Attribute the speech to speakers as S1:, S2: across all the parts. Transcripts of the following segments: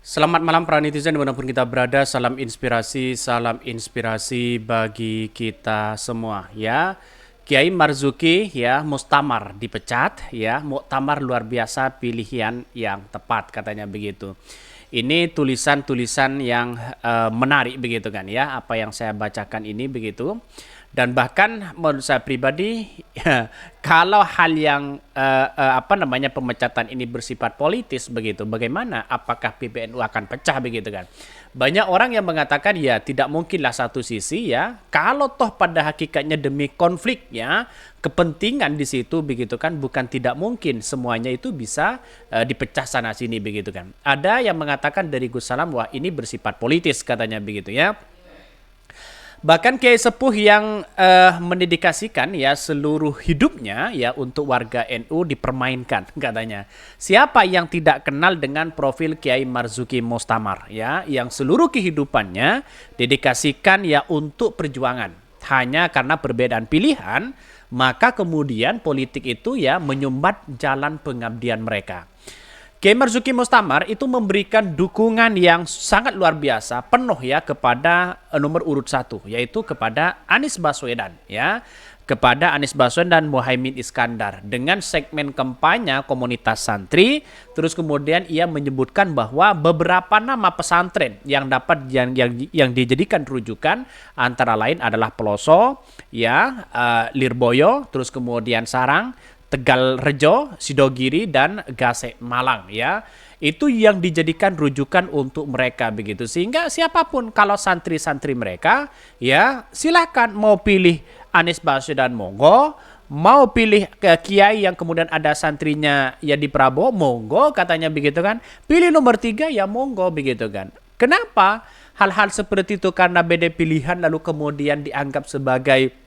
S1: Selamat malam para netizen dimanapun kita berada, salam inspirasi bagi kita semua ya. Kiai Marzuki ya, Mustamar dipecat ya, muktamar luar biasa pilihan yang tepat katanya begitu. Ini tulisan-tulisan yang menarik begitu kan ya, apa yang saya bacakan ini begitu. Dan bahkan menurut saya pribadi kalau hal yang apa namanya pemecatan ini bersifat politis begitu, bagaimana apakah PBNU akan pecah begitu kan. Banyak orang yang mengatakan ya tidak mungkinlah satu sisi ya, kalau toh pada hakikatnya demi konflik ya, kepentingan di situ begitu kan, bukan tidak mungkin semuanya itu bisa dipecah sana sini begitu kan. Ada yang mengatakan dari Gus Salam wah ini bersifat politis katanya begitu ya. Bahkan Kiai Sepuh yang mendedikasikan ya seluruh hidupnya ya untuk warga NU dipermainkan katanya. Siapa yang tidak kenal dengan profil Kiai Marzuki Mustamar ya, yang seluruh kehidupannya dedikasikan ya untuk perjuangan. Hanya karena perbedaan pilihan, maka kemudian politik itu ya menyumbat jalan pengabdian mereka. Kiai Marzuki Mustamar itu memberikan dukungan yang sangat luar biasa, penuh ya kepada nomor urut 1, yaitu kepada Anies Baswedan ya, kepada Anies Baswedan dan Muhaimin Iskandar dengan segmen kampanye komunitas santri. Terus kemudian ia menyebutkan bahwa beberapa nama pesantren yang dapat yang dijadikan rujukan antara lain adalah Peloso ya, Lirboyo, terus kemudian Sarang, Tegal Rejo, Sidogiri, dan Gasek Malang ya. Itu yang dijadikan rujukan untuk mereka begitu. Sehingga siapapun kalau santri-santri mereka ya silakan mau pilih Anies Baswedan monggo, mau pilih ke kiai yang kemudian ada santrinya ya di Prabowo monggo katanya begitu kan. Pilih nomor 3 ya monggo begitu kan. Kenapa? Hal-hal seperti itu karena beda pilihan lalu kemudian dianggap sebagai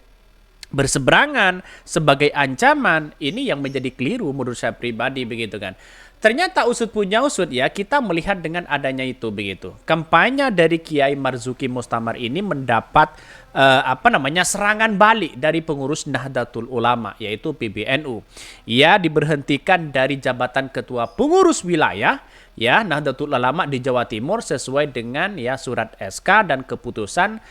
S1: berseberangan, sebagai ancaman, ini yang menjadi keliru menurut saya pribadi begitu kan. Ternyata usut punya usut ya, kita melihat dengan adanya itu begitu. Kampanye dari Kiai Marzuki Mustamar ini mendapat apa namanya serangan balik dari pengurus Nahdlatul Ulama yaitu PBNU. Ia diberhentikan dari jabatan ketua pengurus wilayah ya Nahdlatul Ulama di Jawa Timur sesuai dengan ya surat SK dan keputusan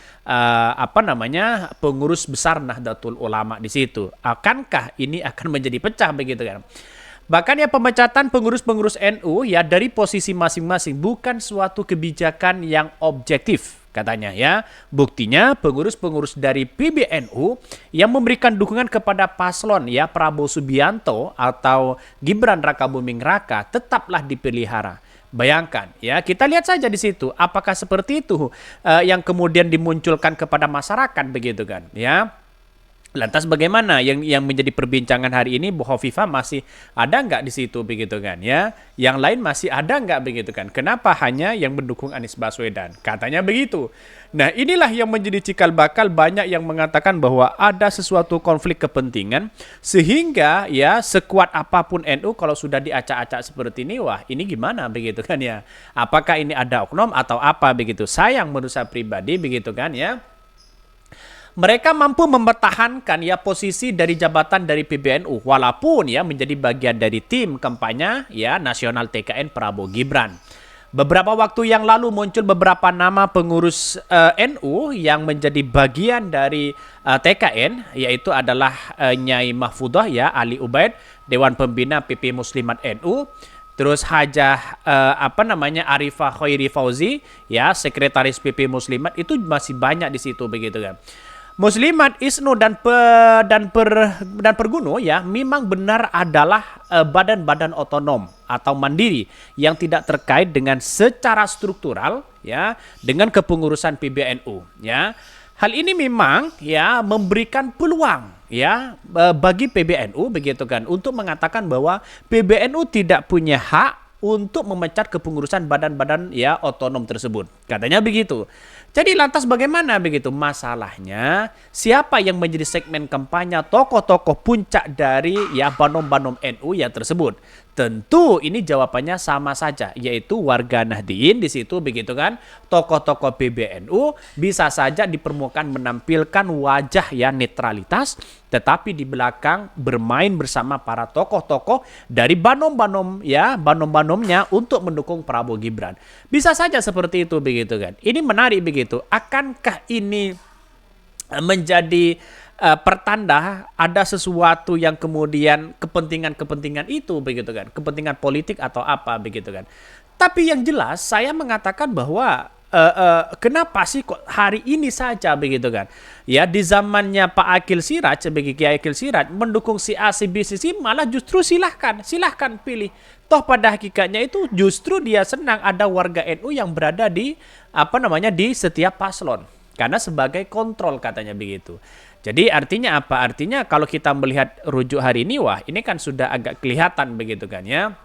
S1: apa namanya pengurus besar Nahdlatul Ulama di situ. Akankah ini akan menjadi pecah begitu kan? Bahkan ya pemecatan pengurus-pengurus NU ya dari posisi masing-masing bukan suatu kebijakan yang objektif katanya ya. Buktinya pengurus-pengurus dari PBNU yang memberikan dukungan kepada paslon ya Prabowo Subianto atau Gibran Rakabuming Raka tetaplah dipelihara. Bayangkan ya, kita lihat saja di situ apakah seperti itu yang kemudian dimunculkan kepada masyarakat begitu kan ya. Lantas bagaimana yang menjadi perbincangan hari ini, Bu Hovifah masih ada nggak di situ begitu kan ya? Yang lain masih ada nggak begitu kan? Kenapa hanya yang mendukung Anies Baswedan? Katanya begitu. Nah inilah yang menjadi cikal bakal banyak yang mengatakan bahwa ada sesuatu konflik kepentingan sehingga ya sekuat apapun NU kalau sudah diacak-acak seperti ini, wah ini gimana begitu kan ya? Apakah ini ada oknum atau apa begitu? Sayang menurut saya pribadi begitu kan ya? Mereka mampu mempertahankan ya posisi dari jabatan dari PBNU walaupun ya menjadi bagian dari tim kampanye ya nasional TKN Prabowo Gibran. Beberapa waktu yang lalu muncul beberapa nama pengurus NU yang menjadi bagian dari TKN yaitu adalah Nyai Mahfudah ya Ali Ubaid, Dewan Pembina PP Muslimat NU. Terus Hajah apa namanya Arifah Khairi Fauzi ya sekretaris PP Muslimat, itu masih banyak di situ begitu kan. Muslimat, ISNU dan Perguno ya memang benar adalah badan-badan otonom atau mandiri yang tidak terkait dengan secara struktural ya dengan kepengurusan PBNU ya. Hal ini memang ya memberikan peluang ya bagi PBNU begitu kan untuk mengatakan bahwa PBNU tidak punya hak untuk memecat kepengurusan badan-badan ya otonom tersebut. Katanya begitu. Jadi lantas bagaimana begitu? Masalahnya siapa yang menjadi segmen kampanye tokoh-tokoh puncak dari ya banom-banom NU yang tersebut? Tentu ini jawabannya sama saja, yaitu warga Nahdliyin di situ begitu kan. Tokoh-tokoh PBNU bisa saja di permukaan menampilkan wajah ya netralitas, tetapi di belakang bermain bersama para tokoh-tokoh dari banom-banom ya, banom-banomnya untuk mendukung Prabowo Gibran. Bisa saja seperti itu begitu kan. Ini menarik begitu. Akankah ini menjadi pertanda ada sesuatu yang kemudian kepentingan-kepentingan itu begitu kan, kepentingan politik atau apa begitu kan. Tapi yang jelas saya mengatakan bahwa kenapa sih kok hari ini saja begitu kan, ya di zamannya Pak Akil Siraj sebagai Kiai Akil Siraj mendukung si A si B si C, malah justru silahkan pilih. Toh pada hakikatnya itu justru dia senang ada warga NU yang berada di di setiap paslon. Karena sebagai kontrol katanya begitu. Jadi artinya apa? Artinya kalau kita melihat rujuk hari ini, wah ini kan sudah agak kelihatan begitu kan ya.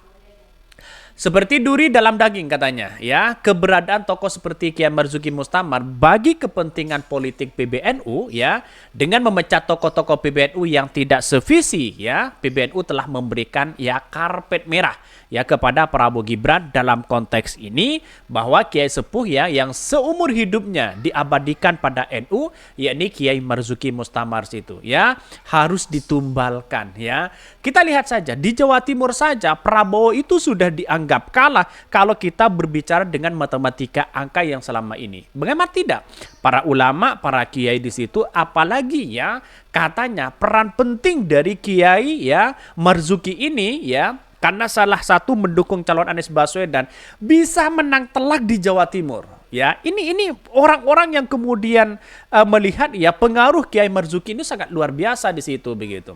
S1: Seperti duri dalam daging katanya, ya keberadaan tokoh seperti Kiai Marzuki Mustamar bagi kepentingan politik PBNU, ya dengan memecat tokoh-tokoh PBNU yang tidak sevisi, ya PBNU telah memberikan ya karpet merah ya kepada Prabowo Gibran dalam konteks ini bahwa Kiai Sepuh ya yang seumur hidupnya diabadikan pada NU, yakni Kiai Marzuki Mustamar itu, ya harus ditumbalkan ya. Kita lihat saja di Jawa Timur saja Prabowo itu sudah dianggap kalah kalau kita berbicara dengan matematika angka yang selama ini. Bagaimana tidak? Para ulama, para kiai di situ, apalagi ya katanya peran penting dari Kiai ya Marzuki ini ya, karena salah satu mendukung calon Anies Baswedan bisa menang telak di Jawa Timur. Ya, ini orang-orang yang kemudian melihat ya pengaruh Kiai Marzuki ini sangat luar biasa di situ begitu.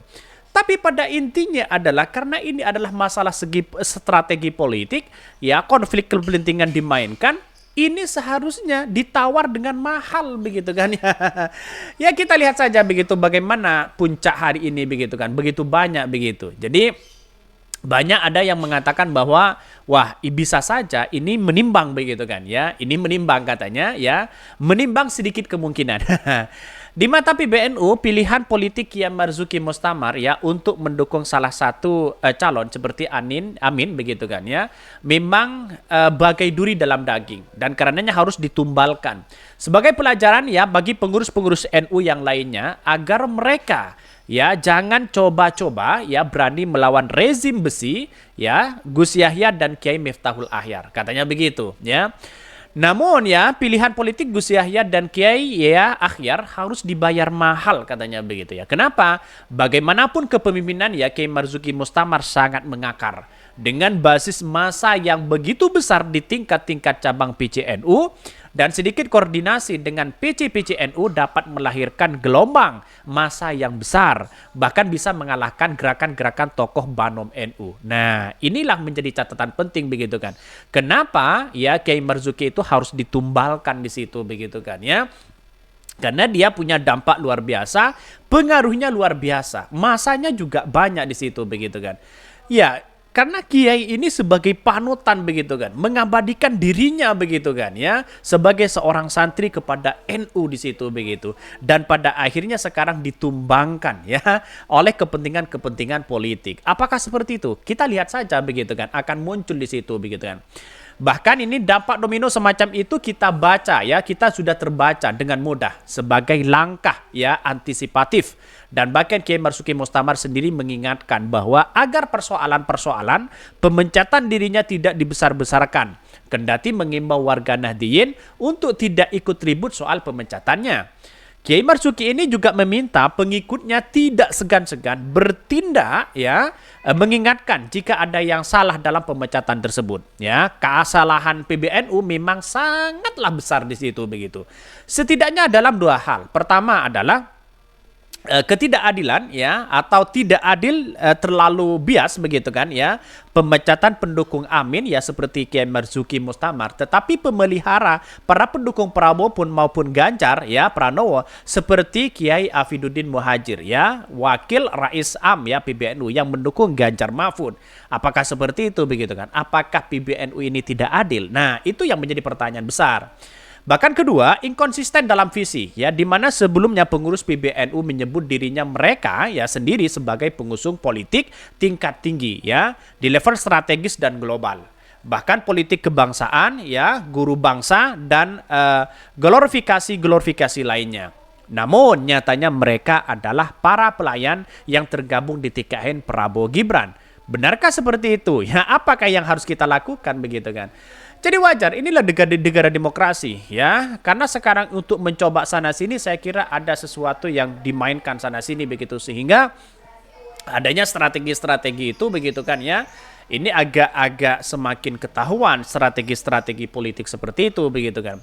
S1: Tapi pada intinya adalah karena ini adalah masalah segi strategi politik, ya konflik kepentingan dimainkan, ini seharusnya ditawar dengan mahal begitu kan ya. Ya kita lihat saja begitu bagaimana puncak hari ini begitu kan, begitu banyak begitu. Jadi banyak ada yang mengatakan bahwa wah bisa saja ini menimbang begitu kan ya. Ini menimbang katanya ya, menimbang sedikit kemungkinan. Di mata PBNU, pilihan politik Kiai Marzuki Mustamar ya untuk mendukung salah satu calon seperti Amin begitu kan ya, memang bagai duri dalam daging dan karenanya harus ditumbalkan. Sebagai pelajaran ya bagi pengurus-pengurus NU yang lainnya agar mereka ya jangan coba-coba ya berani melawan rezim besi ya Gus Yahya dan Kiai Miftahul Ahyar, katanya begitu ya. Namun ya pilihan politik Gus Yahya dan Kiai ya Akhyar harus dibayar mahal katanya begitu ya. Kenapa? Bagaimanapun kepemimpinan ya Kiai Marzuki Mustamar sangat mengakar dengan basis massa yang begitu besar di tingkat-tingkat cabang PCNU, dan sedikit koordinasi dengan PC-PCNU dapat melahirkan gelombang massa yang besar, bahkan bisa mengalahkan gerakan-gerakan tokoh Banom NU. Nah, inilah menjadi catatan penting begitu kan. Kenapa ya Kiai Marzuki itu harus ditumbalkan di situ begitu kan ya? Karena dia punya dampak luar biasa, pengaruhnya luar biasa, masanya juga banyak di situ begitu kan. Ya, karena Kiai ini sebagai panutan begitu kan, mengabadikan dirinya begitu kan ya, sebagai seorang santri kepada NU di situ begitu, dan pada akhirnya sekarang ditumbangkan ya oleh kepentingan-kepentingan politik. Apakah seperti itu? Kita lihat saja begitu kan, akan muncul di situ begitu kan. Bahkan ini dampak domino semacam itu kita baca ya, kita sudah terbaca dengan mudah sebagai langkah ya antisipatif. Dan bahkan Kiai Marzuki Mustamar sendiri mengingatkan bahwa agar persoalan-persoalan pemecatan dirinya tidak dibesar-besarkan, kendati mengimbau warga Nahdliyin untuk tidak ikut ribut soal pemecatannya. Kiai Marzuki ini juga meminta pengikutnya tidak segan-segan bertindak ya, mengingatkan jika ada yang salah dalam pemecatan tersebut ya. Kesalahan PBNU memang sangatlah besar di situ begitu. Setidaknya dalam dua hal. Pertama adalah ketidakadilan ya, atau tidak adil, terlalu bias begitu kan ya, pemecatan pendukung Amin ya seperti Kiai Marzuki Mustamar, tetapi pemelihara para pendukung Prabowo pun maupun Ganjar ya Pranowo seperti Kiai Afiduddin Muhajir ya, wakil Rais Am ya PBNU yang mendukung Ganjar Mahfud. Apakah seperti itu begitu kan? Apakah PBNU ini tidak adil? Nah, itu yang menjadi pertanyaan besar. Bahkan kedua, inkonsisten dalam visi, ya, di mana sebelumnya pengurus PBNU menyebut dirinya mereka ya sendiri sebagai pengusung politik tingkat tinggi, ya, di level strategis dan global. Bahkan politik kebangsaan, ya, guru bangsa dan glorifikasi lainnya. Namun nyatanya mereka adalah para pelayan yang tergabung di TKN Prabowo Gibran. Benarkah seperti itu? Ya, apakah yang harus kita lakukan begitu kan? Jadi wajar, inilah negara demokrasi, ya. Karena sekarang untuk mencoba sana sini, saya kira ada sesuatu yang dimainkan sana sini begitu, sehingga adanya strategi-strategi itu begitu kan, ya. Ini agak-agak semakin ketahuan strategi-strategi politik seperti itu begitu kan.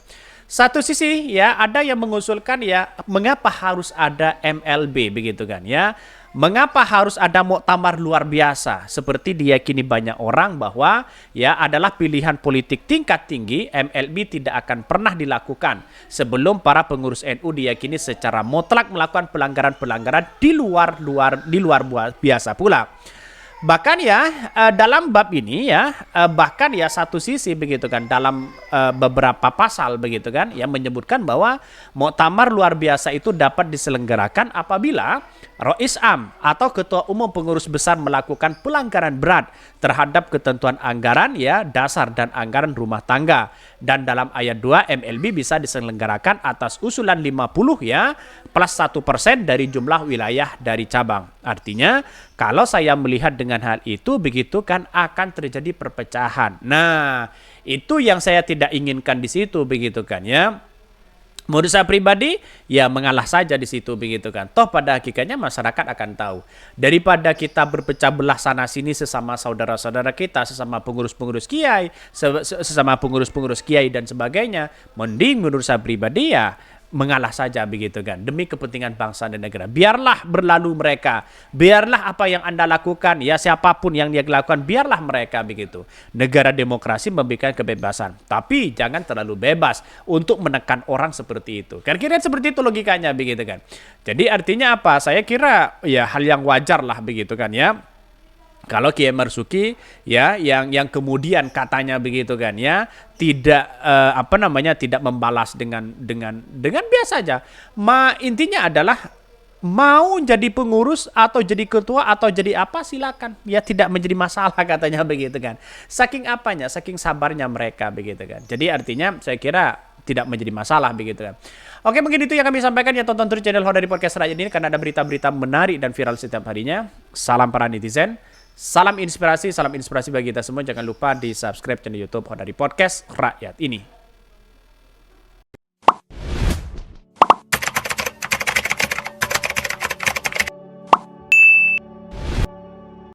S1: Satu sisi, ya, ada yang mengusulkan, ya, mengapa harus ada MLB begitu kan, ya. Mengapa harus ada muktamar luar biasa seperti diyakini banyak orang bahwa, ya, adalah pilihan politik tingkat tinggi. MLB tidak akan pernah dilakukan sebelum para pengurus NU diyakini secara mutlak melakukan pelanggaran-pelanggaran di luar biasa pula. Bahkan, ya, dalam bab ini, ya, bahkan, ya, satu sisi begitu kan dalam beberapa pasal begitu kan, ya, menyebutkan bahwa muktamar luar biasa itu dapat diselenggarakan apabila Rois Am atau Ketua Umum Pengurus Besar melakukan pelanggaran berat terhadap ketentuan anggaran, ya, dasar dan anggaran rumah tangga. Dan dalam ayat 2 MLB bisa diselenggarakan atas usulan 50, ya, plus 1% dari jumlah wilayah dari cabang. Artinya kalau saya melihat dengan hal itu begitu kan akan terjadi perpecahan. Nah, itu yang saya tidak inginkan di situ begitu kan, ya. Menurut saya pribadi, ya, mengalah saja di situ begitu kan. Toh pada hakikatnya masyarakat akan tahu. Daripada kita berpecah belah sana sini sesama saudara-saudara kita, sesama pengurus-pengurus kiai, sesama pengurus-pengurus kiai dan sebagainya, mending menurut saya pribadi, ya, mengalah saja begitu kan, demi kepentingan bangsa dan negara. Biarlah berlalu mereka, biarlah apa yang Anda lakukan, ya, siapapun yang dia lakukan, biarlah mereka begitu. Negara demokrasi memberikan kebebasan, tapi jangan terlalu bebas untuk menekan orang seperti itu. Kira-kira seperti itu logikanya begitu kan. Jadi artinya apa? Saya kira, ya, hal yang wajar lah begitu kan, ya. Kalau Kiai Marzuki, ya, yang kemudian katanya begitu kan, ya, tidak tidak membalas dengan biasa aja. Intinya adalah mau jadi pengurus atau jadi ketua atau jadi apa silakan, ya, tidak menjadi masalah katanya begitu kan. Saking apanya, saking sabarnya mereka begitu kan. Jadi artinya saya kira tidak menjadi masalah begitu kan. Oke, mungkin itu yang kami sampaikan, ya. Tonton terus channel Hodari Podcast Rakyat ini karena ada berita-berita menarik dan viral setiap harinya. Salam para netizen. Salam inspirasi bagi kita semua. Jangan lupa di subscribe channel YouTube Hodari Podcast Rakyat ini.